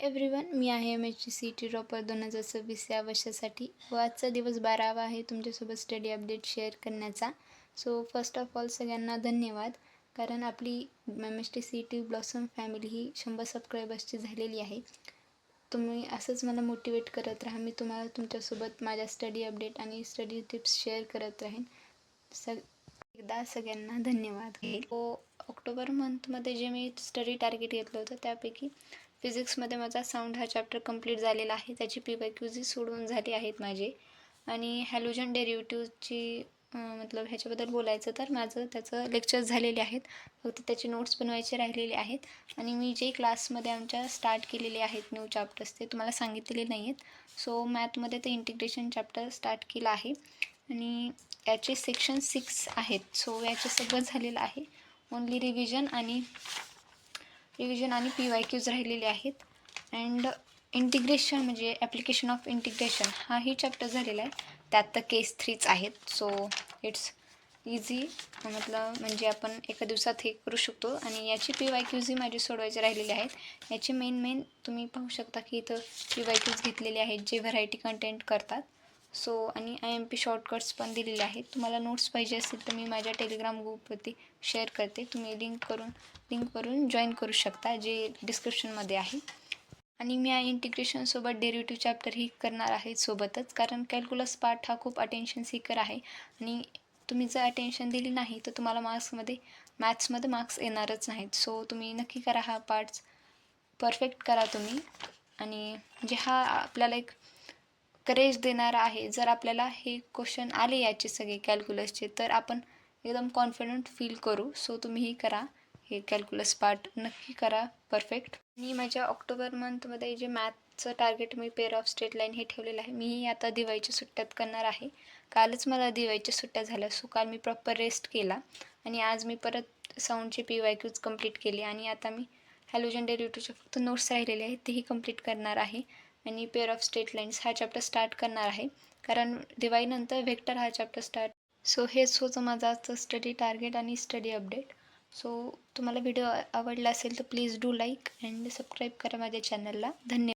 Everyone, मी आहे MHC topper 2026 या वर्षासाठी व आजचा दिवस 12वा आहे तुमच्यासोबत स्टडी अपडेट शेअर करण्याचा. सो फर्स्ट ऑफ ऑल सगळ्यांना धन्यवाद, कारण आपली MHC ब्लॉसम फॅमिली ही 100 सबस्क्रायबर्सची झालेली आहे. तुम्ही असंच मला मोटिवेट करत राहा. मी तुम्हाला तुमच्यासोबत माझ्या स्टडी अपडेट आणि स्टडी टिप्स शेअर करत राहीन. एकदा सगळ्यांना धन्यवाद. ऑक्टोबर मंथमध्ये जे मी स्टडी टार्गेट घेतलं होतं त्यापैकी फिजिक्समध्ये माझा साऊंड हा चॅप्टर कंप्लीट झालेला आहे. त्याची PYQs सोडवून झाली आहेत माझे. आणि हॅलोजन डेरिव्हेटिव्हची मतलब ह्याच्याबद्दल बोलायचं तर माझं त्याचं लेक्चर्स झालेले आहेत. फक्त त्याचे नोट्स बनवायचे राहिलेले आहेत. आणि मी जे क्लासमध्ये आमच्या स्टार्ट केलेले आहेत न्यू चॅप्टर्स ते तुम्हाला सांगितलेले नाही आहेत. सो मॅथमध्ये ते इंटिग्रेशन चॅप्टर स्टार्ट केलं आहे आणि याचे सेक्शन 6 आहेत. सो याचे सगळं झालेलं आहे. ओन्ली रिव्हिजन आणि PYQs राहिलेले आहेत. अँड इंटिग्रेशन म्हणजे ॲप्लिकेशन ऑफ इंटिग्रेशन हाही चॅप्टर झालेला आहे. त्यात तर केस 3च आहेत. सो इट्स इझी, म्हणजे आपण एका दिवसात हे करू शकतो. आणि याची PYQs ही माझे सोडवायचे राहिलेले आहेत. याचे मेन तुम्ही पाहू शकता की इथं PYQs घेतलेले आहेत जे व्हरायटी कंटेंट करतात. सो आणि IMP शॉर्टकट्स पण दिलेले आहेत. तुम्हाला नोट्स पाहिजे असेल तर मी माझ्या टेलिग्राम ग्रुपवरती शेअर करते. तुम्ही लिंकवरून जॉईन करू शकता, जे डिस्क्रिप्शनमध्ये आहे. आणि मी या इंटिग्रेशनसोबत डेरिव्हेटिव्ह चॅप्टरही करणार आहे सोबतच, कारण कॅल्क्युलस पार्ट हा खूप अटेन्शन सीकर आहे. आणि तुम्ही जर अटेन्शन दिली नाही तर तुम्हाला मॅथ्समध्ये मार्क्स येणारच नाहीत. सो तुम्ही नक्की करा, हा पार्ट्स परफेक्ट करा तुम्ही. आणि म्हणजे हा आपल्याला एक करेज देणारा आहे. जर आपल्याला हे क्वेश्चन आले याचे सगळे कॅल्क्युलसचे तर आपण एकदम कॉन्फिडंट फील करू. सो तुम्हीही करा, हे कॅल्क्युलस पार्ट नक्की करा परफेक्ट. आणि माझ्या ऑक्टोबर मंथमध्ये जे मॅथचं टार्गेट मी पेअर ऑफ स्ट्रेट लाईन हे ठेवलेलं आहे. मीही आता दिवाळीच्या सुट्ट्यात करणार आहे. कालच मला दिवाळीच्या सुट्ट्या झाल्या. सो काल मी प्रॉपर रेस्ट केला आणि आज मी परत साऊंडचे PYQs कंप्लीट केले. आणि आता मी हॅलोजन डेरिव्हेटिव्हचे फक्त नोट्स राहिलेले आहेत तेही कंप्लीट करणार आहे. आणि पेअर ऑफ स्ट्रेट लाईन्स हा चॅप्टर स्टार्ट करणार आहे, कारण दिवाळीनंतर व्हेक्टर हा चॅप्टर स्टार्ट. सो हेच होतं माझं आजचं स्टडी टार्गेट आणि स्टडी अपडेट. सो तुम्हाला व्हिडिओ आवडला असेल तर please do like and subscribe करा माझ्या चॅनलला. धन्यवाद.